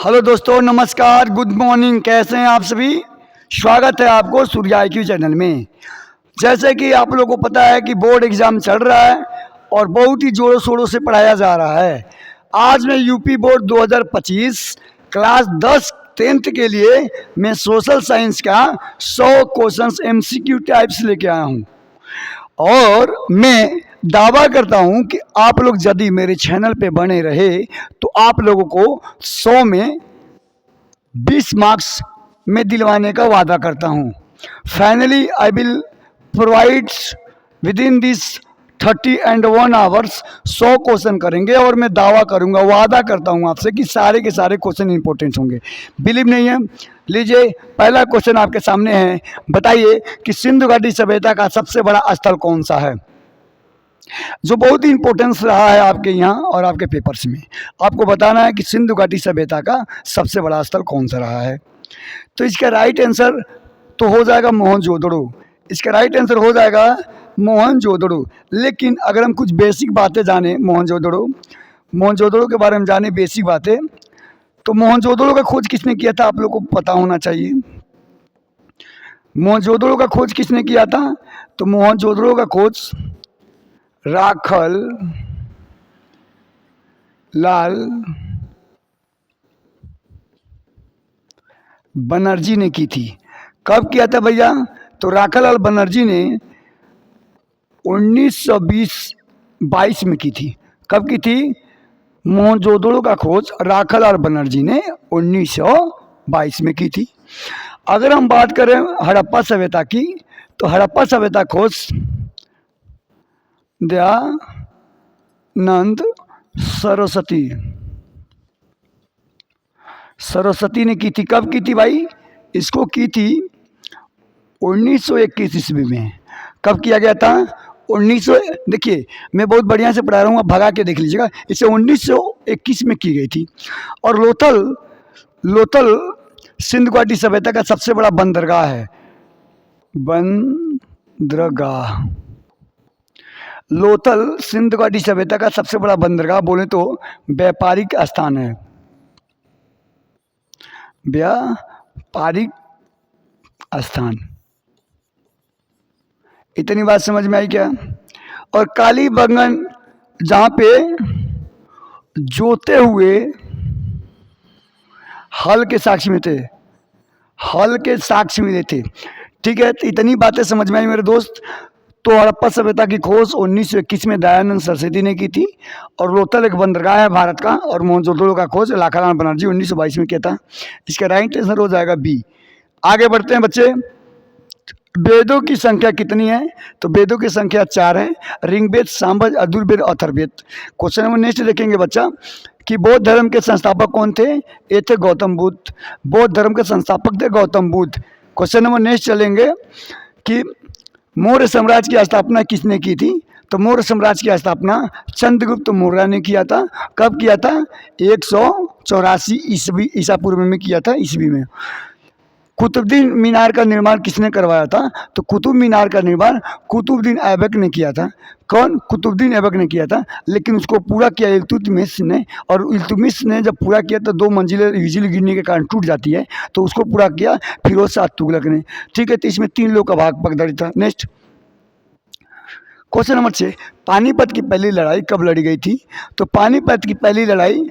Hello दोस्तों, नमस्कार, good morning. कैसे हैं आप सभी? स्वागत है आपको सूर्या IQ चैनल में। जैसे कि आप लोगों को पता है कि बोर्ड एग्ज़ाम चल रहा है और बहुत ही ज़ोरों शोरों से पढ़ाया जा रहा है। आज मैं यूपी बोर्ड 2025 क्लास 10 10th के लिए मैं सोशल साइंस का 100 क्वेश्चंस MCQ टाइप्स लेके आया हूँ और मैं दावा करता हूं कि आप लोग यदि मेरे चैनल पे बने रहे तो आप लोगों को 100 में 20 मार्क्स में दिलवाने का वादा करता हूं। Finally I will provide with in this 30 and 1 hours 100 question करेंगे और मैं दावा करूंगा, वादा करता हूं आपसे कि सारे के सारे क्वेश्चन इंपॉर्टेंट होंगे। बिलीव नहीं है? लीजिए, पहला क्वेश्चन आपके सामने है। बताइए कि सिंधु घाटी सभ्यता का सबसे बड़ा स्थल कौन सा है, जो बहुत ही इंपॉर्टेंस रहा है आपके यहाँ और आपके पेपर्स में। आपको बताना है कि सिंधु घाटी सभ्यता का सबसे बड़ा स्थल कौन सा रहा है। तो इसका राइट आंसर तो हो जाएगा मोहनजोदड़ो। इसका राइट आंसर हो जाएगा मोहनजोदड़ो। लेकिन अगर हम कुछ बेसिक बातें जाने मोहनजोदड़ो के बारे में जाने बेसिक बातें, तो मोहनजोदड़ो का खोज किसने किया था आप लोग को पता होना चाहिए। मोहनजोदड़ो का खोज किसने किया था? तो मोहनजोदड़ो का खोज राखल लाल बनर्जी ने की थी। कब किया था भैया? तो राखल लाल बनर्जी ने 1922 में की थी। कब की थी? मोहनजोदड़ो का खोज राखल लाल बनर्जी ने 1922 में की थी। अगर हम बात करें हड़प्पा सभ्यता की, तो हड़प्पा सभ्यता खोज दयानंद सरस्वती ने की थी। कब की थी भाई? इसको की थी 1921 ईस्वी में। कब किया गया था? 1900। देखिए, मैं बहुत बढ़िया से पढ़ा रहा हूँ, आप भगा के देख लीजिएगा। इसे 1921 में की गई थी। और लोथल सिंधु घाटी सभ्यता का सबसे बड़ा बंदरगाह है। बंदरगाह लोथल सिंधु घाटी सभ्यता का सबसे बड़ा बंदरगाह बोले तो व्यापारिक स्थान है। व्यापारिक स्थान। इतनी बात समझ में आई क्या? और कालीबंगन, जहां पे जोते हुए हल के साक्ष्य में थे, हल के साक्ष्य मिले थे। ठीक है, तो इतनी बातें समझ में आई मेरे दोस्त। तो हड़प्पा सभ्यता की खोज 1921 में दयानंद सरस्वती ने की थी और लोथल एक बंदरगाह है भारत का। और मोहनजोदड़ो का खोज राखल लाल बनर्जी 1922 में किया था। इसका राइट आंसर हो जाएगा बी। आगे बढ़ते हैं बच्चे। वेदों की संख्या कितनी है? तो वेदों की संख्या 4 है। Rigveda, Samaveda, Atharvaveda, Atharvaveda. Question number next देखेंगे बच्चा कि बौद्ध धर्म के संस्थापक कौन थे? ये थे गौतम बुद्ध। बौद्ध धर्म के संस्थापक थे Gautam Buddha. Question number next चलेंगे कि मौर्य साम्राज्य की स्थापना किसने की थी? तो मौर्य साम्राज्य की स्थापना चंद्रगुप्त मौर्य ने किया था। कब किया था? 184 ईसा पूर्व में किया था, ईस्वी में। कुतुबुद्दीन मीनार का निर्माण किसने करवाया था? तो कुतुब मीनार का निर्माण कुतुबुद्दीन ऐबक ने किया था। कौन? कुतुबुद्दीन ऐबक ने किया था। लेकिन उसको पूरा किया इल्तुतमिश ने। और इल्तुतमिश ने जब पूरा किया तो 2 मंजिलें इजीली गिरने के कारण टूट जाती है, तो उसको पूरा किया फिरोज शाह तुगलक ने। ठीक है, तो इसमें 3 लोग का भाग पकड़ था। Next question number 6। पानीपत की पहली लड़ाई कब लड़ी गई थी? तो पानीपत की पहली लड़ाई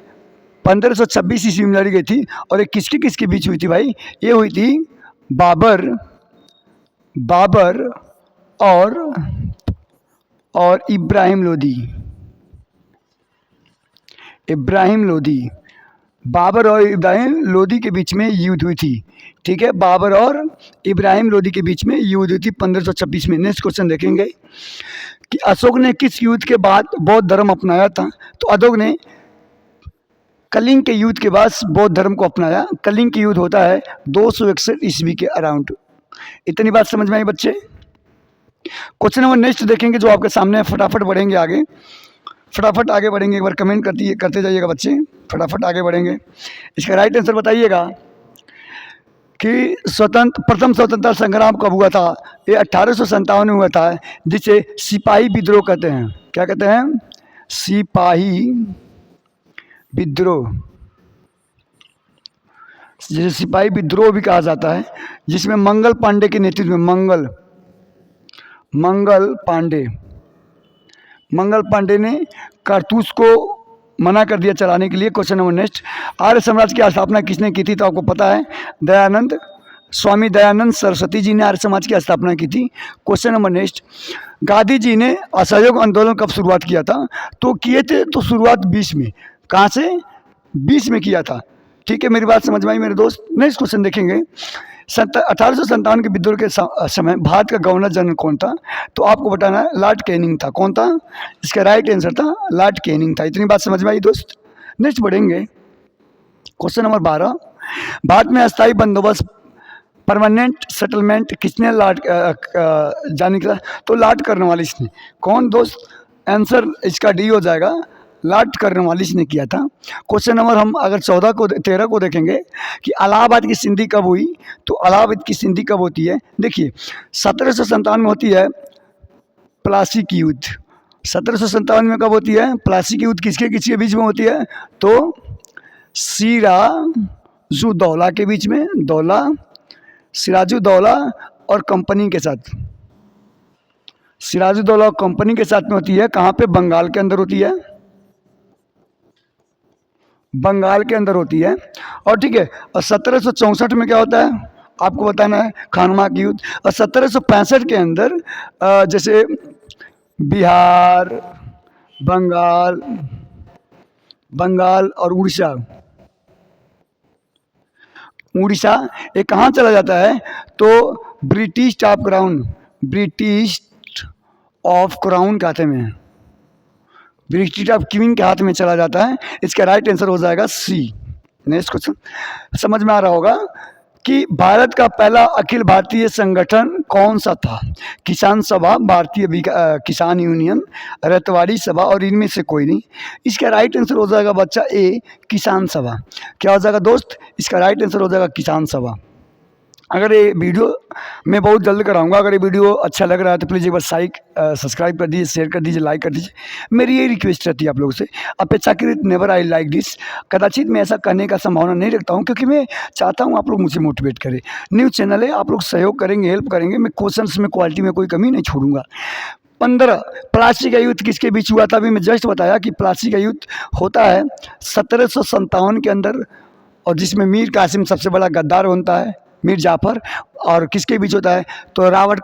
1526 ईस्वी में लड़ी गई थी। और ये किसके बीच हुई थी भाई? ये हुई थी बाबर और इब्राहिम लोदी। बाबर और इब्राहिम लोदी के बीच में युद्ध हुई थी। ठीक है, बाबर और इब्राहिम लोदी के बीच में युद्ध हुई थी 1526 में। नेक्स्ट क्वेश्चन देखेंगे कि अशोक ने किस युद्ध के बाद बौद्ध धर्म अपनाया था? तो अशोक ने कलिंग के युद्ध के बाद बौद्ध धर्म को अपनाया। कलिंग के युद्ध होता है 261 ईस्वी के अराउंड। इतनी बात समझ में आई बच्चे? क्वेश्चन नंबर नेक्स्ट देखेंगे जो आपके सामने है। फटाफट बढ़ेंगे आगे, फटाफट आगे बढ़ेंगे। एक बार कमेंट करते जाइएगा बच्चे, फटाफट आगे बढ़ेंगे। इसका राइट आंसर बताइएगा कि प्रथम स्वतंत्रता संग्राम कब हुआ था? ये 1857 में हुआ था, जिसे सिपाही विद्रोह कहते हैं। क्या कहते हैं? सिपाही विद्रोह। जिसे सिपाही विद्रोह भी कहा जाता है, जिसमें मंगल पांडे के नेतृत्व में मंगल पांडे ने कारतूस को मना कर दिया चलाने के लिए। Question number next, Arya Samaj की स्थापना किसने की थी? तो आपको पता है स्वामी दयानंद सरस्वती जी ने आर्य समाज की स्थापना की थी। Question number next, Gandhi ji ने असहयोग आंदोलन कब शुरुआत किया था? तो किए थे तो शुरुआत 20 में। कहाँ से? 20 में किया था। ठीक है, मेरी बात समझ में आई मेरे दोस्त। नेक्स्ट क्वेश्चन देखेंगे, 1857 के विद्रोह के समय भारत का गवर्नर जनरल कौन था? तो आपको बताना है लॉर्ड कैनिंग था। कौन था? इसका राइट आंसर था लॉर्ड कैनिंग था। इतनी बात समझ में आई दोस्त। नेक्स्ट बढ़ेंगे, क्वेश्चन नंबर 12, भारत में अस्थायी बंदोबस्त परमानेंट सेटलमेंट किसने जारी किया? तो लॉर्ड कॉर्नवालिस ने। कौन दोस्त? आंसर इसका डी हो जाएगा, लॉर्ड कॉर्नवालिस ने किया था। क्वेश्चन नंबर हम अगर 13 को देखेंगे कि इलाहाबाद की संधि कब हुई? तो इलाहाबाद की संधि कब होती है? देखिए 1757 में होती है प्लासी की युद्ध। 1757 में कब होती है? प्लासी की युद्ध किसके बीच में होती है? तो सिराजुद्दौला के बीच में, सिराजुद्दौला और कंपनी के साथ, सिराजुद्दौला और कंपनी के साथ में होती है। कहाँ पे? बंगाल के अंदर होती है, बंगाल के अंदर होती है। और ठीक है, और 1764 में क्या होता है आपको बताना है, खानवा की युद्ध। और 1765 के अंदर जैसे बिहार, बंगाल और उड़ीसा ये कहाँ चला जाता है? तो ब्रिटिश ऑफ क्राउन के हाथ में, ब्रिटिश ऑफ क्वीन के हाथ में चला जाता है। इसका राइट आंसर हो जाएगा सी। नेक्स्ट क्वेश्चन समझ में आ रहा होगा कि भारत का पहला अखिल भारतीय संगठन कौन सा था? किसान सभा, भारतीय किसान यूनियन, रतवाड़ी सभा और इनमें से कोई नहीं। इसका राइट आंसर हो जाएगा बच्चा ए, किसान सभा। क्या हो जाएगा दोस्त? इसका राइट आंसर हो जाएगा किसान सभा। अगर ये वीडियो मैं बहुत जल्द कराऊंगा, अगर ये वीडियो अच्छा लग रहा है तो प्लीज़ एक बार सब्सक्राइब कर दीजिए, शेयर कर दीजिए, लाइक कर दीजिए। मेरी ये रिक्वेस्ट रहती है आप लोगों से। अपेक्षाकृत नेवर आई लाइक दिस, कदाचित मैं ऐसा करने का संभावना नहीं रखता हूँ, क्योंकि मैं चाहता हूँ आप लोग मुझे मोटिवेट करें। न्यूज़ चैनल है, आप लोग सहयोग करेंगे, हेल्प करेंगे, मैं क्वेश्चंस में क्वालिटी में कोई कमी नहीं छोड़ूंगा। 15 प्लासी का युद्ध किसके बीच हुआ था? अभी मैं जस्ट बताया कि प्लासी का युद्ध होता है 1757 के अंदर, और जिसमें मीर कासिम सबसे बड़ा गद्दार बनता है, मीर जाफर। और किसके बीच होता है? तो रॉबर्ट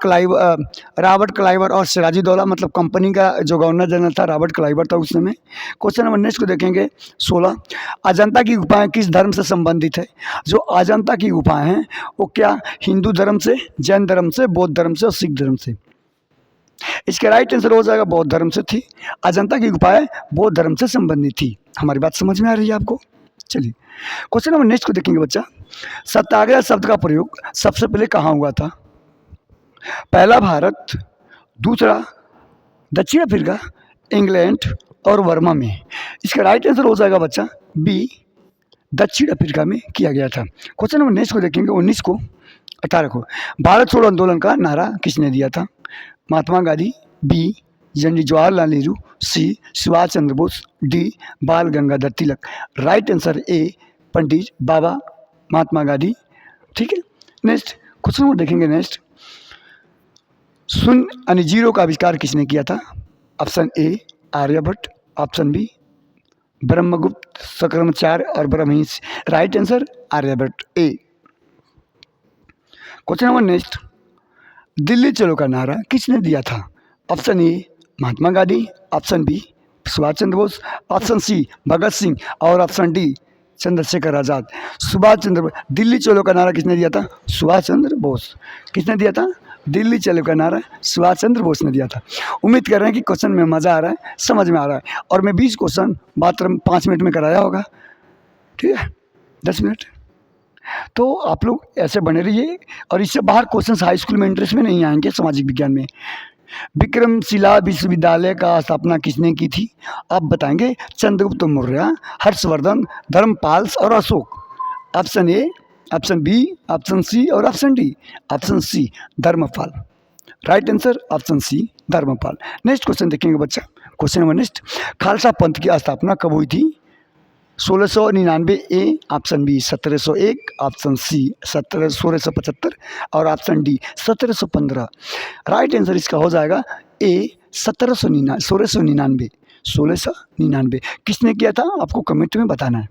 क्लाइवर और सिराजुद्दौला, मतलब कंपनी का जो गवर्नर जनरल था रॉबर्ट क्लाइवर था उस समय। क्वेश्चन नंबर नेक्स्ट को देखेंगे 16, अजंता की गुफाएं किस धर्म से संबंधित है? जो अजंता की गुफाएं हैं वो क्या हिंदू धर्म से, जैन धर्म से, बौद्ध धर्म से और सिख धर्म से? इसका राइट आंसर हो जाएगा बौद्ध धर्म से थी। अजंता की गुफाएं बौद्ध धर्म से संबंधित थी। हमारी बात समझ में आ रही है आपको? चलिए क्वेश्चन नंबर नेक्स्ट को देखेंगे बच्चा, सत्याग्रह शब्द का प्रयोग सबसे पहले कहाँ हुआ था? पहला भारत, दूसरा दक्षिण अफ्रीका, इंग्लैंड और बर्मा में। इसका राइट आंसर हो जाएगा बच्चा बी, दक्षिण अफ्रीका में किया गया था। क्वेश्चन नंबर नेक्स्ट को देखेंगे 19 को 18 को, भारत छोड़ो आंदोलन का नारा किसने दिया था? Mahatma Gandhi, B Pandit Jawaharlal Nehru, C Subhash Chandra Bose, D Bal Gangadhar Tilak. Right answer A, Pandit Baba Mahatma Gandhi. ठीक है, नेक्स्ट क्वेश्चन नंबर देखेंगे। नेक्स्ट, शून्य यानी जीरो का आविष्कार किसने किया था? Option A Aryabhata, option B Brahmagupta, शक्रमाचार्य और ब्रह्महिंस। Right answer Aryabhata A. Question number next, Delhi चलो का नारा किसने दिया था? Option A Mahatma Gandhi, option B Subhash Chandra Bose, option सी भगत सिंह और ऑप्शन डी चंद्रशेखर आजाद। सुभाष चंद्र बोस। दिल्ली चलो का नारा किसने दिया था? सुभाष चंद्र बोस। किसने दिया था? दिल्ली चलो का नारा सुभाष चंद्र बोस ने दिया था। उम्मीद कर रहे हैं कि क्वेश्चन में मज़ा आ रहा है, समझ में आ रहा है। और मैं 20 क्वेश्चन मात्र 5 मिनट में कराया होगा, ठीक है, 10 मिनट। तो आप लोग ऐसे बने रहिए, और इससे बाहर क्वेश्चन हाई स्कूल में इंटरेस्ट में नहीं आएंगे। सामाजिक विज्ञान में विक्रमशिला विश्वविद्यालय का स्थापना किसने की थी? आप बताएंगे चंद्रगुप्त मौर्य, हर्षवर्धन, धर्मपाल और Ashoka. Option A, option B, option C और option D. Option C Dharmapal. Right answer option C Dharmapal. Next question देखेंगे बच्चा। क्वेश्चन नंबर नेक्स्ट, खालसा पंथ की स्थापना कब हुई थी? 1699 ए, ऑप्शन बी 1701, ऑप्शन सी 1675 और ऑप्शन डी 1715। राइट आंसर इसका हो जाएगा ए 1699। 1699 किसने किया था आपको कमेंट में बताना है।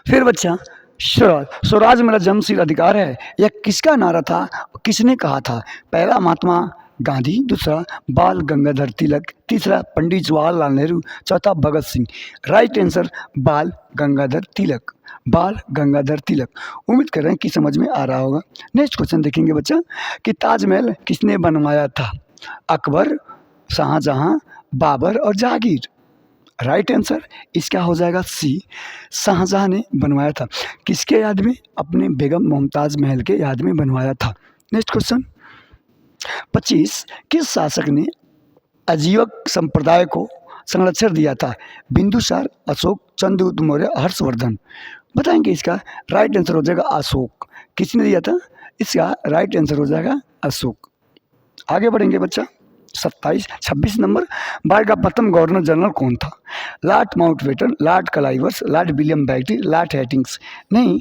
फिर बच्चा स्वराज, स्वराज मेरा जन्मसिद्ध अधिकार है, यह किसका नारा था, किसने कहा था। पहला महात्मा गांधी, दूसरा बाल गंगाधर तिलक, तीसरा पंडित जवाहरलाल नेहरू, चौथा भगत सिंह। राइट आंसर बाल गंगाधर तिलक। बाल गंगाधर तिलक। उम्मीद कर रहे हैं कि समझ में आ रहा होगा। नेक्स्ट क्वेश्चन देखेंगे बच्चा कि ताजमहल किसने बनवाया था। अकबर, शाहजहां, बाबर और जहांगीर। राइट आंसर इसका हो जाएगा सी, शाहजहां ने बनवाया था। किसके याद में, अपने बेगम मुमताज महल के याद में बनवाया था। नेक्स्ट क्वेश्चन 25 किस शासक ने अजीवक संप्रदाय को संरक्षण दिया था। बिंदुसार, अशोक, चंद्रगुप्त मौर्य, हर्षवर्धन। बताएंगे इसका राइट आंसर हो जाएगा अशोक। किसने दिया था, इसका राइट आंसर हो जाएगा अशोक। आगे बढ़ेंगे बच्चा 26 नंबर, भारत का प्रथम गवर्नर जनरल कौन था। लॉर्ड माउंटबेटन, लॉर्ड क्लाइवर्स, Lord William Bentinck, Lord Hastings. नहीं,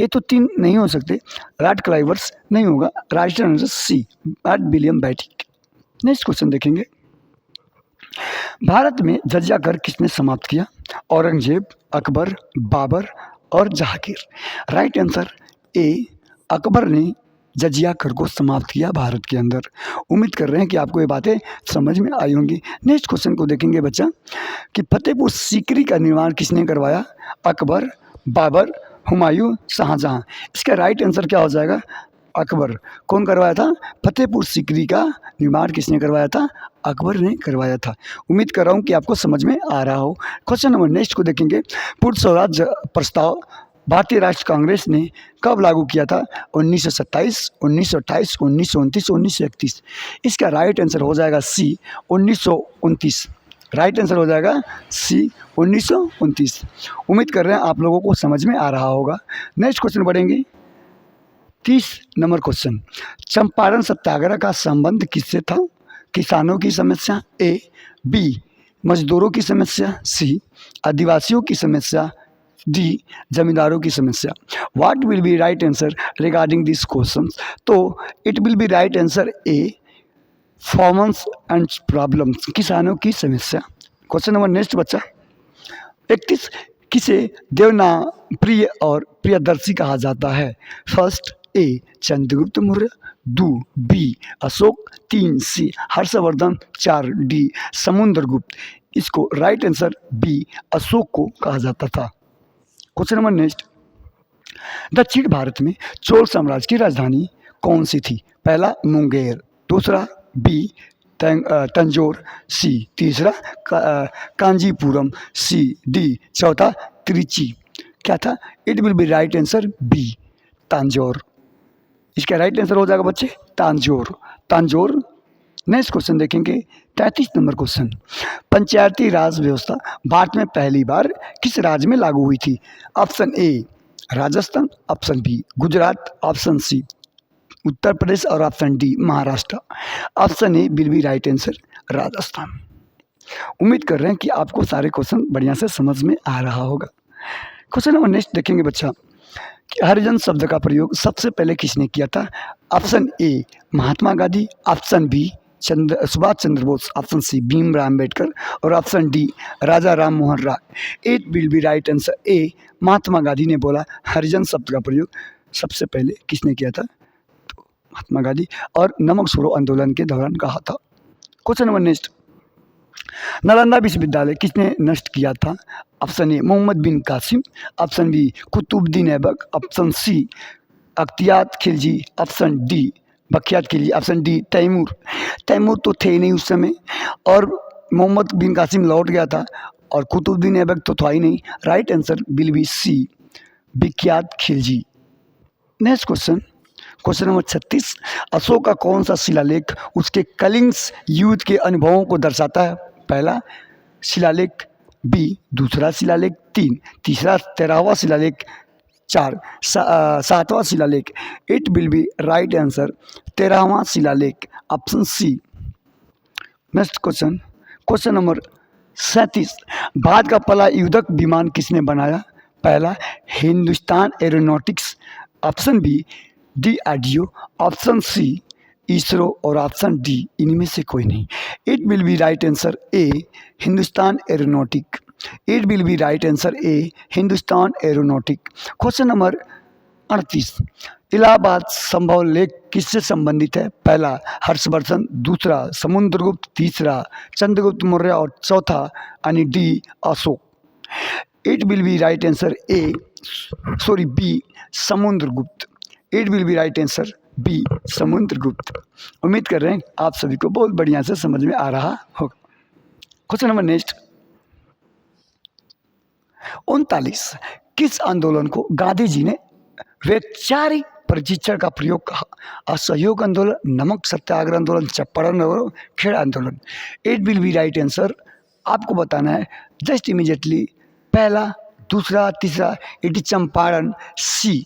ये तो तीन नहीं हो सकते। लॉर्ड क्लाइवर्स नहीं होगा। Right answer C, lord William Bentinck. Next question देखेंगे, भारत में जजिया कर किसने समाप्त किया। औरंगजेब, अकबर, बाबर और जहांगीर। राइट आंसर ए, अकबर ने जजिया कर को समाप्त किया भारत के अंदर। उम्मीद कर रहे हैं कि आपको ये बातें समझ में आई होंगी। नेक्स्ट क्वेश्चन को देखेंगे बच्चा कि फतेहपुर सीकरी का निर्माण किसने करवाया। अकबर, बाबर, हुमायूं, शाहजहां। इसका राइट आंसर क्या हो जाएगा, अकबर। कौन करवाया था, फतेहपुर सीकरी का निर्माण किसने करवाया था, अकबर ने करवाया था। उम्मीद कर रहा हूँ कि आपको समझ में आ रहा हो। क्वेश्चन नंबर नेक्स्ट को देखेंगे, पूर्ण स्वराज प्रस्ताव भारतीय राष्ट्रीय कांग्रेस ने कब लागू किया था। 1927, 1928, 1929, 1931। इसका राइट आंसर हो जाएगा सी, 1929। राइट आंसर हो जाएगा सी, 1929। उम्मीद कर रहे हैं आप लोगों को समझ में आ रहा होगा। नेक्स्ट क्वेश्चन बढ़ेंगे 30 नंबर क्वेश्चन, चंपारण सत्याग्रह का संबंध किससे था। किसानों की समस्या, ए, बी मजदूरों की समस्या, सी आदिवासियों की समस्या, डी जमींदारों की समस्या। What will be right answer regarding this questions. तो it will be right answer A, farmers and problems, किसानों की समस्या। क्वेश्चन नंबर नेक्स्ट बच्चा 31 किसे देवना प्रिय और प्रियदर्शी कहा जाता है। First A Chandragupta Maurya, 2 B Ashok, 3 C Harshvardhan, 4 D Samudragupta. इसको राइट आंसर बी अशोक को कहा जाता था। क्वेश्चन नंबर नेक्स्ट, दक्षिण भारत में चोल साम्राज्य की राजधानी कौन सी थी। पहला मुंगेर, दूसरा बी तंजौर, सी तीसरा कांजीपुरम, सी डी चौथा त्रिची। क्या था, it will be right answer B Tanjore. इसका राइट आंसर हो जाएगा बच्चे तंजौर, तंजौर। नेक्स्ट क्वेश्चन देखेंगे 33 नंबर क्वेश्चन, पंचायती राज व्यवस्था भारत में पहली बार किस राज्य में लागू हुई थी। Option A Rajasthan, option B Gujarat, option C Uttar Pradesh और option D Maharashtra. Option A will be right answer Rajasthan. उम्मीद कर रहे हैं कि आपको सारे क्वेश्चन बढ़िया से समझ में आ रहा होगा। क्वेश्चन नंबर नेक्स्ट देखेंगे बच्चा कि हरिजन शब्द का प्रयोग सबसे पहले किसने किया था। Option A Mahatma Gandhi, option B Subhash Chandra Bose, option C Bhimrao Ambedkar और option D Raja Ram Mohan Roy. It will be right answer A, Mahatma Gandhi ने बोला हरिजन शब्द का प्रयोग सबसे पहले किसने किया था, तो महात्मा गांधी, और नमक छोड़ो आंदोलन के दौरान कहा था। क्वेश्चन नंबर नेक्स्ट, नालंदा विश्वविद्यालय किसने नष्ट किया था। Option A Mohammed bin Qasim, option B Qutbuddin Aibak, option C Akhtiyar Khilji, option D Bakhtiyar Khilji, option D Timur. Timur तो थे नहीं उस समय, और मोहम्मद बिन कासिम लौट गया था, और कुतुबुद्दीन ऐबक तो था ही नहीं। Right answer will be C Bakhtiyar Khilji. Next question, question number 36, Ashoka का कौन सा शिलालेख उसके कलिंग्स युद्ध के अनुभवों को दर्शाता है। पहला शिलालेख, बी दूसरा शिलालेख, 3 तीसरा 13वां शिलालेख, 4 7वां शिलालेख। It will be right answer 13वां शिलालेख, option C. Next question, question number 37 Bharat का पहला युद्धक विमान किसने बनाया? पहला Hindustan Aeronautics, option B DRDO, option C ISRO और ऑप्शन डी इनमें से कोई नहीं। It will be right answer A Hindustan Aeronautic. It will be right answer A Hindustan Aeronautic. Question number 38 Allahabad संभव लेख किससे संबंधित है? पहला हर्षवर्धन, दूसरा समुद्रगुप्त, तीसरा चंद्रगुप्त मौर्य और चौथा यानी D Ashoka. It will be right answer B Samudragupta. It will be right answer B Samudragupta. उम्मीद कर रहे हैं आप सभी को बहुत बढ़िया से समझ में आ रहा होगा। क्वेश्चन नंबर नेक्स्ट 39 किस आंदोलन को गांधी जी ने वैचारिक प्रशिक्षण का प्रयोग कहा? असहयोग आंदोलन, नमक सत्याग्रह आंदोलन, चंपारण आंदोलन, खेड़ा आंदोलन। It will be right answer आपको बताना है जस्ट इमीडिएटली पहला, दूसरा, तीसरा। इट इज चंपारण सी।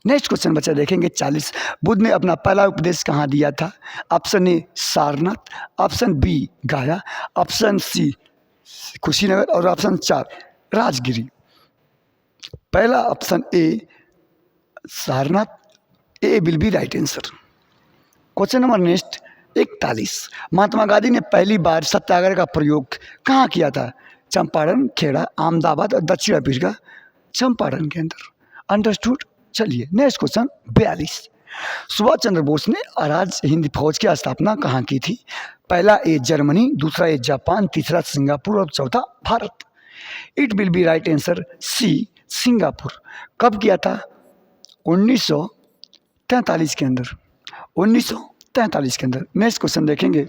नेक्स्ट क्वेश्चन बच्चा देखेंगे 40 बुद्ध ने अपना पहला उपदेश कहाँ दिया था? Option A Sarnath, option B Gaya, option C Kushinagar और ऑप्शन 4 राजगिरी। पहला option A Sarnath, A will be right answer. Question number next 41 Mahatma Gandhi ने पहली बार सत्याग्रह का प्रयोग कहाँ किया था? चंपारण, खेड़ा, अहमदाबाद और दक्षिण अफ्रीका। चंपारण के अंदर। अंडरस्टूड। चलिए नेक्स्ट क्वेश्चन 42 सुभाष चंद्र बोस ने आजाद हिंद फौज की स्थापना कहाँ की थी? पहला ए जर्मनी, दूसरा ए जापान, तीसरा सिंगापुर और चौथा Bharat. It will be right answer C Singapore. कब किया था? 1943 के अंदर। 1943 के अंदर। नेक्स्ट क्वेश्चन देखेंगे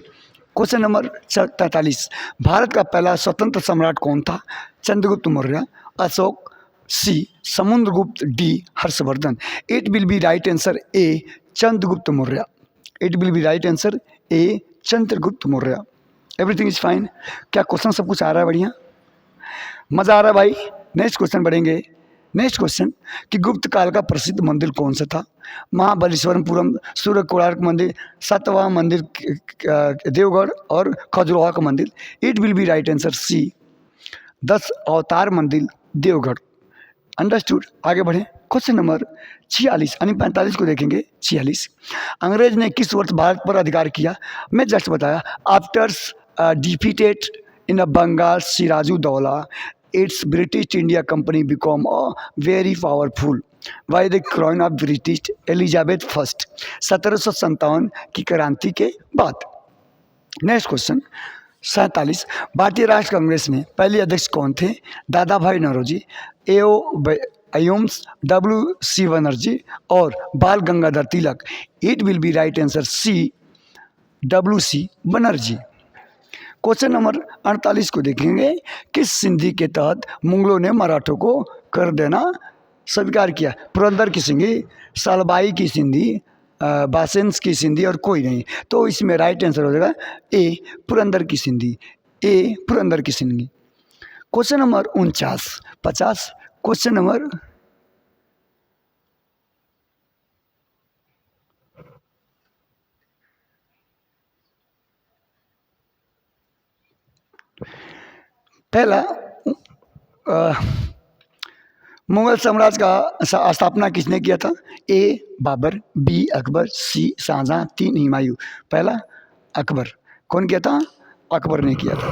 क्वेश्चन नंबर 43 भारत का पहला स्वतंत्र सम्राट कौन था? Chandragupta Maurya, Ashoka, C Samudragupta, D Harshavardhana. It will be right answer A Chandragupta Maurya. It will be right answer A Chandragupta Maurya. Everything is fine. क्या क्वेश्चन सब कुछ आ रहा है? बढ़िया, मजा आ रहा है भाई। नेक्स्ट क्वेश्चन बढ़ेंगे। नेक्स्ट क्वेश्चन कि गुप्त काल का प्रसिद्ध मंदिर कौन सा था? महाबलेश्वरपुरम, सूर्य कोणार्क मंदिर, सातवां मंदिर देवगढ़ और खजुराहो का मंदिर। It will be right answer C 10 अवतार मंदिर देवगढ़। अंडरस्टूड। आगे बढ़े क्वेश्चन नंबर 46 यानी 45 को देखेंगे। 46 अंग्रेज ने किस वर्ष भारत पर अधिकार किया? मैं जस्ट बताया after defeated in Bengal Sirajuddaula its British India Company became very powerful by the crown of British Elizabeth I 1757 की क्रांति के बाद। नेक्स्ट क्वेश्चन 47 भारतीय राष्ट्र कांग्रेस में पहले अध्यक्ष कौन थे? दादा भाई नौरोजी, अयोम्स, WC बनर्जी और Bal Gangadhar Tilak. It will be right answer C WC Banerjee. Question number 48 को देखेंगे। किस संधि के तहत मुगलों ने मराठों को कर देना स्वीकार किया? पुरंदर की संधि, सालबाई की संधि, बासेंस की संधि और कोई नहीं। तो इसमें राइट आंसर हो जाएगा ए पुरंदर की संधि। ए पुरंदर की संधि। क्वेश्चन नंबर 50 क्वेश्चन नंबर पहला मुगल साम्राज्य का स्थापना किसने किया था? ए बाबर, बी अकबर, सी शाहजहां, 3 हुमायूं। पहला अकबर। कौन किया था? अकबर ने किया था।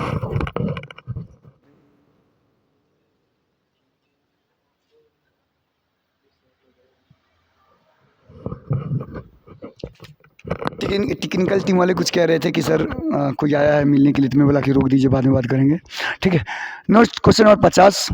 टेक्निकल टीम वाले कुछ कह रहे थे कि सर कोई आया है मिलने के लिए, तो मैं बोला कि रोक दीजिए, बाद में बात करेंगे। ठीक है। नेक्स्ट क्वेश्चन नंबर 50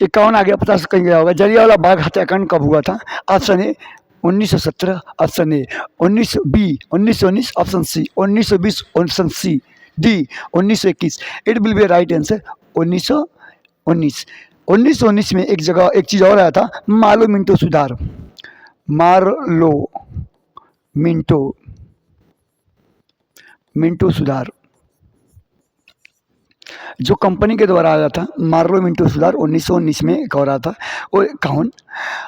51 आ गया, 50 कहीं गया होगा। जलियांवाला बाग हत्याकांड कब हुआ था? Option A 1917, option A 1919, option C 1920, option C D 1921। It will be right answer 1919। 1919 में एक जगह एक चीज़ और आया था, मार्लो मिंटो सुधार। मार्लो मिंटो सुधार जो कंपनी के द्वारा आया था। मार्लो मिंटो सुधार 1919 में हो रहा था। और कौन?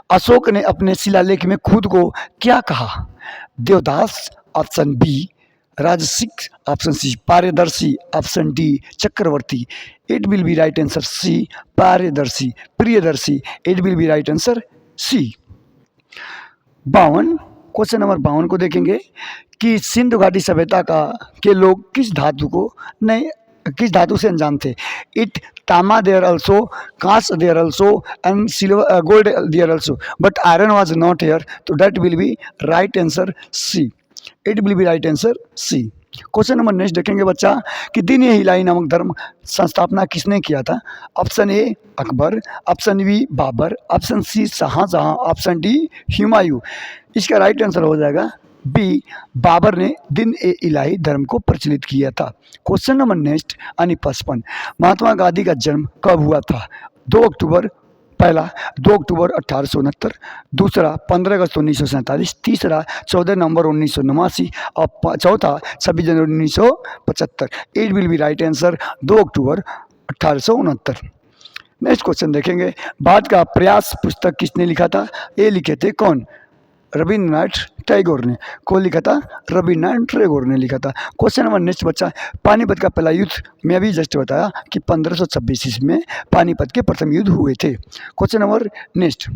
अशोक ने अपने शिलालेख में खुद को क्या कहा? Devdas, option B Rajasik, option C Pardarshi, option D Chakravarti. It will be right answer C Pardarshi, Priyadarshi. It will be right answer C. 52, question number 52 को देखेंगे कि सिंधु घाटी सभ्यता का के लोग किस धातु को नहीं किस धातु से अनजान थे। इट तामा देयर अल्सो, कांस there also and silver gold there also, but iron was not here, तो that will be right answer C. It will be right answer C. Question number next देखेंगे बच्चा कि दीन ए इलाही नामक धर्म संस्थापना किसने किया था। Option A Akbar, option B Babar, option C Shahjahan, option D Humayun. इसका राइट आंसर हो जाएगा बी, बाबर ने दिन ए इलाही धर्म को प्रचलित किया था। क्वेश्चन नंबर नेक्स्ट यानी 55, महात्मा गांधी का जन्म कब हुआ था। 2 अक्टूबर, पहला 2 अक्टूबर 1869, दूसरा 15 अगस्त 1947, तीसरा 14 नवंबर 1989 और चौथा 26 जनवरी 1975। It will be right answer 2 October 1869। Next question देखेंगे, भारत का प्रयास पुस्तक किसने लिखा था। ये लिखे थे कौन, रविन्द्रनाथ टैगोर ने। को लिखा था, रविन्द्रनाथ टैगोर ने लिखा था। क्वेश्चन नंबर नेक्स्ट बच्चा, पानीपत का पहला युद्ध मैं अभी जस्ट बताया कि 1526 ईस्वी में पानीपत के प्रथम युद्ध हुए थे। Question number next,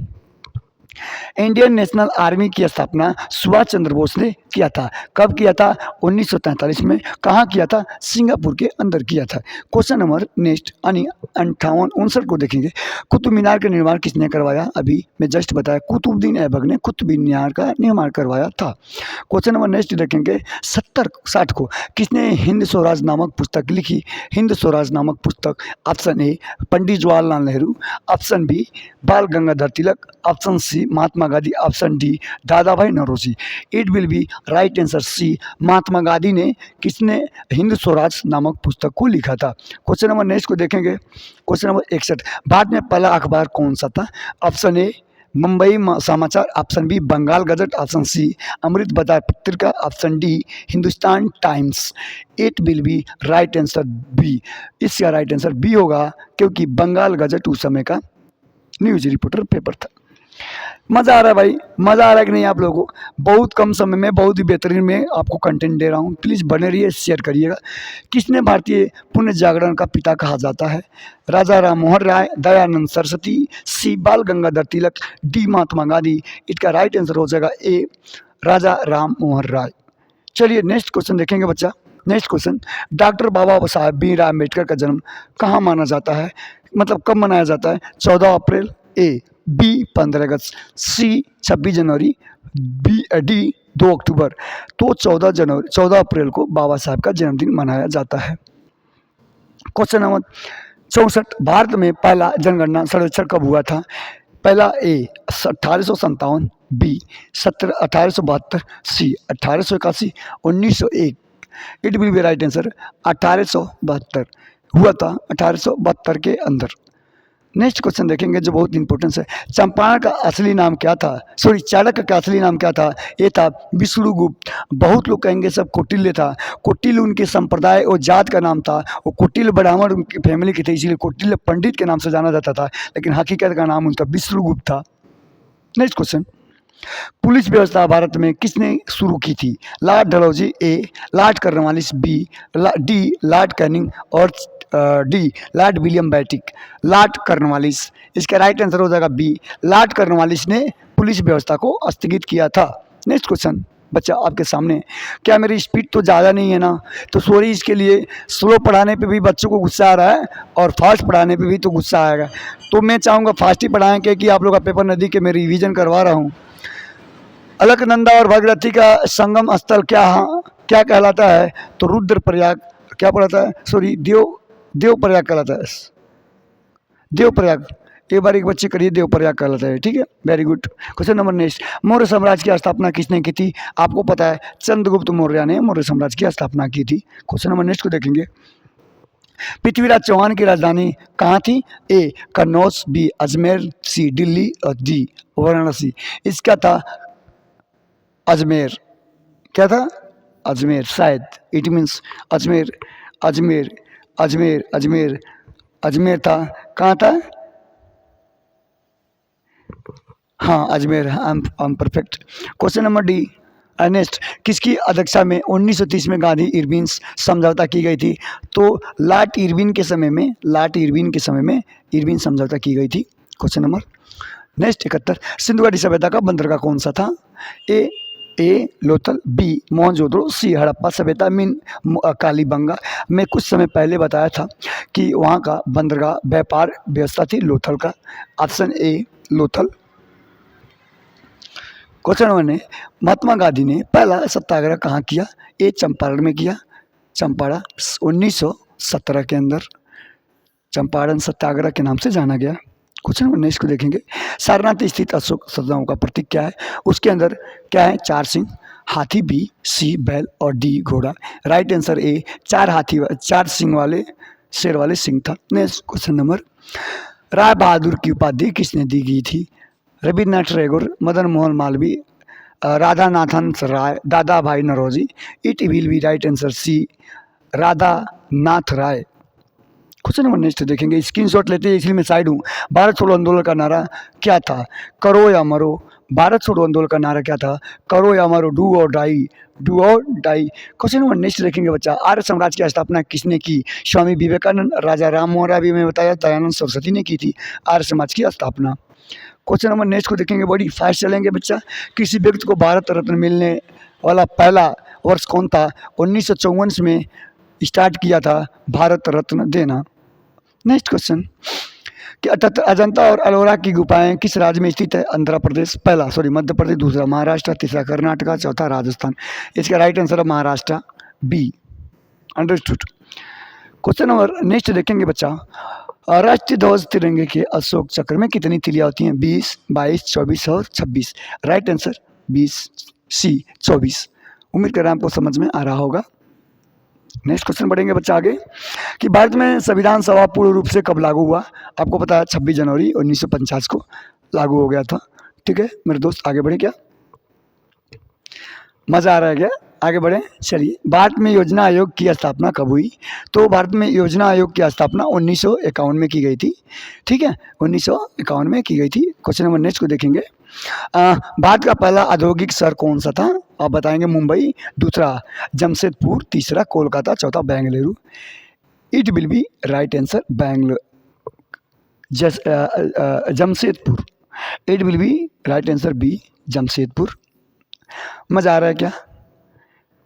Indian national army की स्थापना सुभाष चंद्र बोस ने किया था। कब किया था, 1943 में। कहाँ किया था, सिंगापुर के अंदर किया था। क्वेश्चन नंबर नेक्स्ट यानी 58 को देखेंगे, कुतुब मीनार का निर्माण किसने करवाया। अभी मैं जस्ट बताया, कुतुबुद्दीन ऐबक ने कुतुब मीनार का निर्माण करवाया था। क्वेश्चन नंबर नेक्स्ट देखेंगे 70-60 को, किसने हिंद स्वराज नामक पुस्तक लिखी। हिंद स्वराज नामक पुस्तक, option A Pandit Jawaharlal Nehru, option B Bal Gangadhar Tilak, option C Mahatma Gandhi, option D Dada भाई Naoroji. It will be right answer C, Mahatma Gandhi ने किसने हिंद स्वराज नामक पुस्तक को लिखा था। क्वेश्चन नंबर नेक्स्ट को देखेंगे, क्वेश्चन नंबर 61, भारत में पहला अखबार कौन सा था। Option A Mumbai Samachar, option B Bengal Gazette, option C Amrita Bazar Patrika, option D Hindustan Times. It will be right answer B. इसका राइट आंसर बी होगा, क्योंकि बंगाल गजट उस समय का न्यूज रिपोर्टर पेपर था। मज़ा आ रहा है भाई, मज़ा आ रहा है कि नहीं आप लोगों को। बहुत कम समय में बहुत ही बेहतरीन में आपको कंटेंट दे रहा हूँ, प्लीज़ बने रहिए, शेयर करिएगा। किसने भारतीय पुण्य जागरण का पिता कहा जाता है। राजा राम मोहन राय, दयानंद सरस्वती, सी बाल गंगाधर तिलक, डी महात्मा गांधी। इसका राइट आंसर हो जाएगा ए राजा राम मोहन राय। चलिए नेक्स्ट क्वेश्चन देखेंगे बच्चा। नेक्स्ट क्वेश्चन, डॉक्टर बाबा साहब भीमराव अम्बेडकर का जन्म कहाँ माना जाता है, मतलब कब मनाया जाता है। 14 अप्रैल, ए बी 15 अगस्त, सी 26 जनवरी, बी डी 2 अक्टूबर। तो 14 अप्रैल को बाबा साहब का जन्मदिन मनाया जाता है। क्वेश्चन नंबर 64, भारत में पहला जनगणना सर्वेक्षण कब हुआ था। पहला A 1857, B 1872, C 1881, 1901। It will be right answer 1872 हुआ था, 1872 के अंदर। नेक्स्ट क्वेश्चन देखेंगे जो बहुत इंपॉर्टेंट है, चंपारण का असली नाम क्या था, सॉरी चाणक्य का असली नाम क्या था। ये था विष्णुगुप्त। बहुत लोग कहेंगे सब कौटिल्य था, कौटिल्य उनके संप्रदाय और जात का नाम था। वो कौटिल्य ब्राह्मण उनकी फैमिली के थे, इसलिए कौटिल्य पंडित के नाम से जाना जाता था, लेकिन हकीकत का नाम उनका विष्णुगुप्त था। नेक्स्ट क्वेश्चन, पुलिस व्यवस्था भारत में किसने शुरू की थी। Lord Dalhousie, A Lord Cornwallis, B D Lord Canning और D Lord William Bentinck. Lord Cornwallis. इसका राइट आंसर हो जाएगा बी, लॉर्ड कॉर्नवालिस ने पुलिस व्यवस्था को स्थगित किया था। नेक्स्ट क्वेश्चन बच्चा आपके सामने, क्या मेरी स्पीड तो ज़्यादा नहीं है ना, तो सॉरी इसके लिए। स्लो पढ़ाने पे भी बच्चों को गुस्सा आ रहा है और फास्ट पढ़ाने पे भी तो गुस्सा आएगा, तो मैं चाहूँगा फास्ट ही पढ़ाएं, क्योंकि आप लोग का पेपर नदी के मैं रिवीजन करवा रहा हूँ। अलकनंदा और भागीरथी का संगम स्थल क्या कहलाता है, तो रुद्रप्रयाग क्या पढ़ाता है, सॉरी देवप्रयाग कहलाता है। देवप्रयाग, एक बार एक बच्चे करिए, देवप्रयाग कहलाता है, ठीक है, very good. Question number next, Maurya साम्राज्य की स्थापना किसने की थी। आपको पता है चंद्रगुप्त मौर्य ने मौर्य साम्राज्य की स्थापना की थी। क्वेश्चन नंबर नेक्स्ट को देखेंगे, पृथ्वीराज चौहान की राजधानी कहाँ थी। ए कन्नौज, बी अजमेर, सी दिल्ली और डी वाराणसी। इसका था अजमेर। क्या था, अजमेर, शायद इट मीन्स अजमेर, अजमेर अजमेर अजमेर अजमेर था। कहाँ था, हाँ Ajmer, I am perfect. Question number D, next, किसकी अध्यक्षता में 1930 में गांधी इरविन समझौता की गई थी? तो लॉर्ड इरविन के समय में इरविन समझौता की गई थी। क्वेश्चन नंबर नेक्स्ट 71, सिंधु घाटी सभ्यता का बंदरगाह कौन सा था? ए लोथल, बी मोहनजोदड़ो, सी हड़प्पा सभ्यता, मीन कालीबंगा। मैं कुछ समय पहले बताया था कि वहाँ का बंदरगाह व्यापार व्यवस्था थी लोथल का। Option A Lothal. Question number ने, महात्मा गांधी ने पहला सत्याग्रह कहाँ किया? ए चंपारण में किया, चंपारण 1917 के अंदर चंपारण सत्याग्रह के नाम से जाना गया। क्वेश्चन नंबर नेक्स्ट को देखेंगे, सारनाथ स्थित अशोक सदाओं का प्रतीक क्या है? उसके अंदर क्या है? 4 सिंह, हाथी, बी सी बैल और डी घोड़ा। राइट आंसर ए 4 सिंह वाले शेर वाले सिंह था। Next question number, Rai Bahadur की उपाधि किसने दी गई थी? रविन्द्रनाथ टैगोर, मदन मोहन मालवीय, राधा नाथन राय, दादा भाई Naoroji. It will be right answer C Radha Nath Rai. Question number next देखेंगे, स्क्रीनशॉट लेते हैं इसलिए मैं साइड हूँ। भारत छोड़ो आंदोलन का नारा क्या था? करो या मरो। भारत छोड़ो आंदोलन का नारा क्या था? करो या मरो, डू और डाई, डू और डाई। क्वेश्चन नंबर नेक्स्ट देखेंगे बच्चा, आर्य साम्राज्य की स्थापना किसने की? स्वामी विवेकानंद, राजा राम मोहन राय, भी मैं बताया दयानंद सरस्वती ने की थी आर्य समाज की स्थापना। क्वेश्चन नंबर नेक्स्ट को देखेंगे, बड़ी फास्ट चलेंगे बच्चा। किसी व्यक्ति को भारत रत्न मिलने वाला पहला वर्ष कौन था? 1954 में स्टार्ट किया था भारत रत्न देना। नेक्स्ट क्वेश्चन, कि अजंता और एलोरा की गुफाएं किस राज्य में स्थित है? आंध्र प्रदेश पहला, मध्य प्रदेश दूसरा, महाराष्ट्र तीसरा, कर्नाटक चौथा, राजस्थान। इसका राइट आंसर है Maharashtra, B. Understood. Question number next देखेंगे बच्चा, राष्ट्रीय ध्वज तिरंगे के अशोक चक्र में कितनी तिलियां होती हैं? 20, 22, 24 और 26। राइट आंसर 20 सी 24। उम्मीद कर रहे हैं आपको समझ में आ रहा होगा। नेक्स्ट क्वेश्चन बढ़ेंगे बच्चा आगे, कि भारत में संविधान सभा पूर्ण रूप से कब लागू हुआ? आपको पता है 26 जनवरी 1950 को लागू हो गया था। ठीक है मेरे दोस्त, आगे बढ़े क्या? मज़ा आ रहा है क्या? आगे बढ़ें, चलिए। भारत में योजना आयोग की स्थापना कब हुई? तो भारत में योजना आयोग की स्थापना 1951 में की गई थी। ठीक है, 1951 में की गई थी। क्वेश्चन नंबर नेक्स्ट को देखेंगे, भारत का पहला औद्योगिक शहर कौन सा था? आप बताएंगे मुंबई, दूसरा जमशेदपुर, तीसरा कोलकाता, चौथा Bengaluru. It will be right answer Jamshedpur. It will be right answer B Jamshedpur. मज़ा आ रहा है क्या?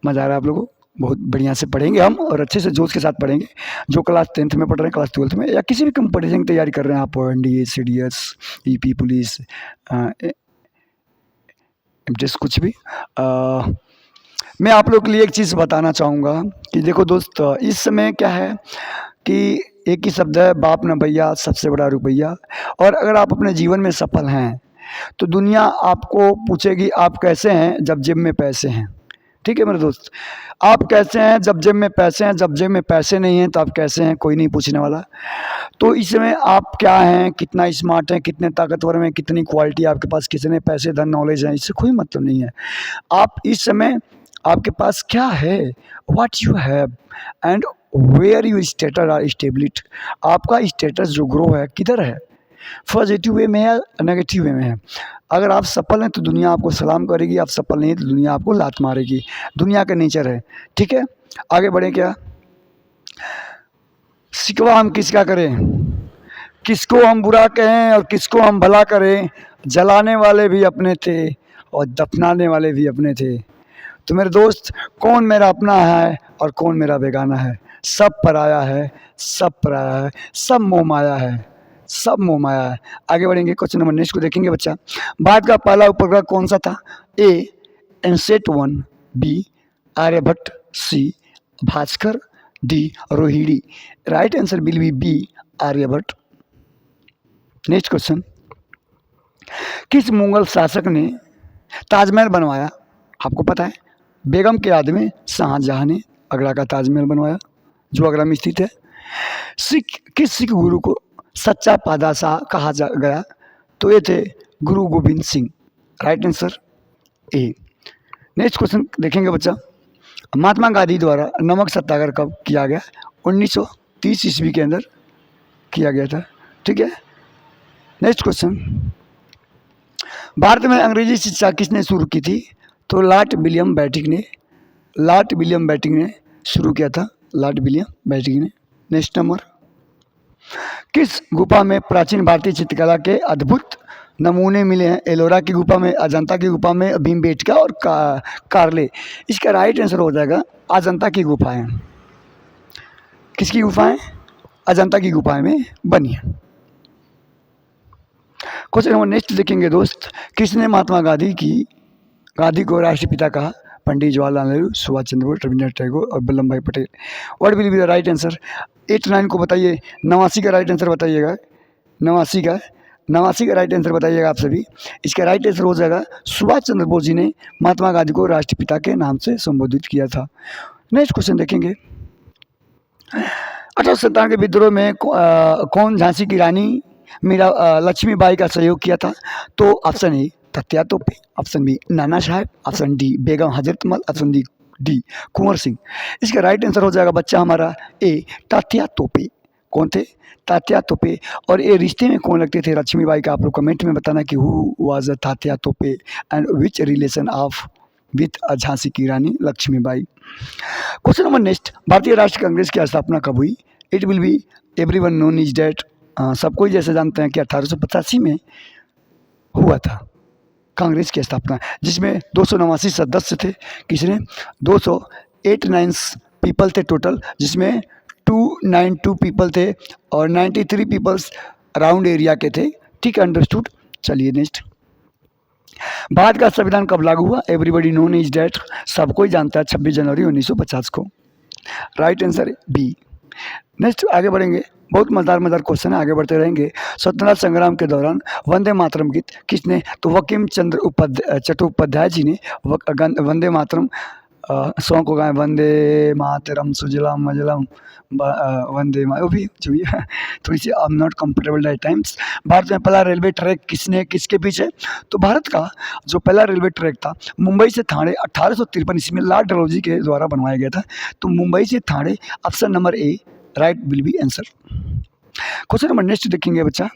मज़ा आ रहा है आप लोगों को? बहुत बढ़िया से पढ़ेंगे हम और अच्छे से जोश के साथ पढ़ेंगे। जो क्लास 10th में पढ़ रहे हैं, क्लास 12th में, या किसी भी कंपटीशन की तैयारी कर रहे हैं आप, NDA, CDS, EP, police, MTS, कुछ भी। मैं आप लोग के लिए एक चीज़ बताना चाहूँगा कि देखो दोस्त, इस समय क्या है कि एक ही शब्द है, बाप न भैया सबसे बड़ा रुपया। और अगर आप अपने जीवन में सफल हैं तो दुनिया आपको पूछेगी आप कैसे हैं, जब जेब में पैसे हैं। ठीक है मेरे दोस्त, आप कैसे हैं जब जेब में पैसे हैं? जब जेब में पैसे नहीं हैं तो आप कैसे हैं, कोई नहीं पूछने वाला। तो इसमें आप क्या हैं, कितना स्मार्ट हैं, कितने ताकतवर हैं, कितनी क्वालिटी आपके पास, कितने पैसे, धन, नॉलेज है, इससे कोई मतलब नहीं है। आप इस समय आपके पास क्या है, what you have and where you status are stability. आपका स्टेटस जो ग्रो है किधर है, पॉजिटिव वे में है, नेगेटिव वे में है। अगर आप सफल हैं तो दुनिया आपको सलाम करेगी, आप सफल नहीं तो दुनिया आपको लात मारेगी। दुनिया का नेचर है। ठीक है, आगे बढ़े क्या? शिकवा हम किसका करें, किसको हम बुरा कहें और किसको हम भला करें? जलाने वाले भी अपने थे और दफनाने वाले भी अपने थे। तो मेरे दोस्त, कौन मेरा अपना है और कौन मेरा बेगाना है? सब पराया है, सब पराया है, सब मोह माया है, सब मोह माया है। आगे बढ़ेंगे, क्वेश्चन नंबर नेक्स्ट को देखेंगे बच्चा। भारत का पहला उपग्रह कौन सा था? A INSAT 1, B Aryabhata, C Bhaskara, D Rohini. Right answer will be B Aryabhata. Next question, किस मुगल शासक ने ताजमहल बनवाया? आपको पता है बेगम के याद में शाहजहां ने आगरा का ताजमहल बनवाया, जो आगरा में स्थित है। किस सिख गुरु को सच्चा पातशाह कहा गया? तो ये थे गुरु गोविंद सिंह। राइट आंसर ए। नेक्स्ट क्वेश्चन देखेंगे बच्चा, महात्मा गांधी द्वारा नमक सत्याग्रह कब किया गया? 1930 ईस्वी के अंदर किया गया था। ठीक है, नेक्स्ट क्वेश्चन, भारत में अंग्रेजी शिक्षा किसने शुरू की थी? तो लॉर्ड विलियम बेटिंग ने शुरू किया था, लॉर्ड विलियम बेटिंग ने। नेक्स्ट नंबर, किस गुफा में प्राचीन भारतीय चित्रकला के अद्भुत नमूने मिले हैं? एलोरा की गुफा में, अजंता की गुफा में, भीमबेटका और कारले। इसका राइट आंसर हो जाएगा अजंता की गुफाएं। किसकी गुफाएं? अजंता की गुफाएं में बनी है। क्वेश्चन नंबर नेक्स्ट देखेंगे दोस्त, किसने महात्मा गांधी को राष्ट्रपिता कहा? पंडित जवाहरलाल नेहरू, सुभाष चंद्र बोस, रविंद्रनाथ टैगोर और वल्लभ भाई Patel. What will be the right answer? 8 9 को बताइए। 89 का राइट आंसर बताइएगा। 89 का राइट आंसर बताइएगा आप सभी। इसका राइट आंसर हो जाएगा सुभाष चंद्र बोस जी ने महात्मा गांधी को राष्ट्रपिता के नाम से संबोधित किया था। नेक्स्ट क्वेश्चन देखेंगे, 1857 के विद्रोह में कौन झांसी की रानी लक्ष्मीबाई का सहयोग किया था? तो ऑप्शन ए तात्या तोपे, ऑप्शन बी नाना साहब, ऑप्शन डी बेगम हजरतमल, ऑप्शन डी कुंवर सिंह। इसका राइट आंसर हो जाएगा बच्चा हमारा ए तात्या तोपे। कौन थे? तात्या तोपे। और ये रिश्ते में कौन लगते थे लक्ष्मीबाई का? आप लोग कमेंट में बताना कि who was Tatya Tope and which relation of with Jhansi की रानी लक्ष्मीबाई। क्वेश्चन नंबर नेक्स्ट, भारतीय राष्ट्रीय कांग्रेस की स्थापना कब हुई? It will be everyone known is date. सब कोई जैसे जानते हैं कि 1885 में हुआ था कांग्रेस की स्थापना, जिसमें 289 सदस्य थे। किसने? 289 पीपल थे टोटल, जिसमें 292 पीपल थे और 93 पीपल्स अराउंड एरिया के थे। ठीक है, अंडरस्टूड। चलिए नेक्स्ट, भारत का संविधान कब लागू हुआ? Everybody known is date. सब कोई जानता है 26 जनवरी 1950 को। Right answer B. नेक्स्ट आगे बढ़ेंगे, बहुत मजेदार क्वेश्चन है, आगे बढ़ते रहेंगे। स्वतंत्रता संग्राम के दौरान वंदे मातरम गीत किसने? तो बंकिम चंद्र चट्टोपाध्याय जी ने वंदे मातरम सॉन्ग को गाया। वंदे मातरम सुजलाम मजलम वंदे वो भी जो है थोड़ी सी I am not comfortable at times. Bharat में पहला रेलवे ट्रैक किसके पीछे? तो भारत का जो पहला रेलवे ट्रैक था मुंबई से ठाणे 1853 ईस्वी में लॉर्ड डलहौजी के द्वारा बनवाया गया था। तो मुंबई से Thane, option number A right will be answer. Question number next देखेंगे बच्चा,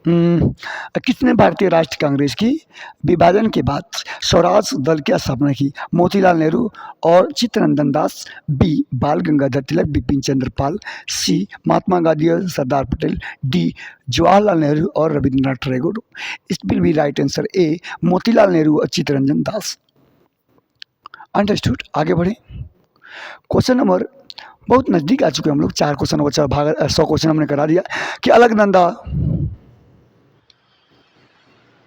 किसने भारतीय राष्ट्रीय कांग्रेस की विभाजन के बाद स्वराज दल की स्थापना की? मोतीलाल नेहरू और चित्तरंजन दास, बी बाल गंगाधर तिलक, बिपिन चंद्र पाल, सी महात्मा गांधी और सरदार पटेल, डी जवाहरलाल नेहरू और Rabindranath Tagore. It will be right answer ए मोतीलाल नेहरू और चित्तरंजन दास। अंडरस्टूड। आगे बढ़े, क्वेश्चन नंबर बहुत नज़दीक आ चुके हैं हम लोग। 4 क्वेश्चन बचा, 100 क्वेश्चन हमने करा दिया कि अलकनंदा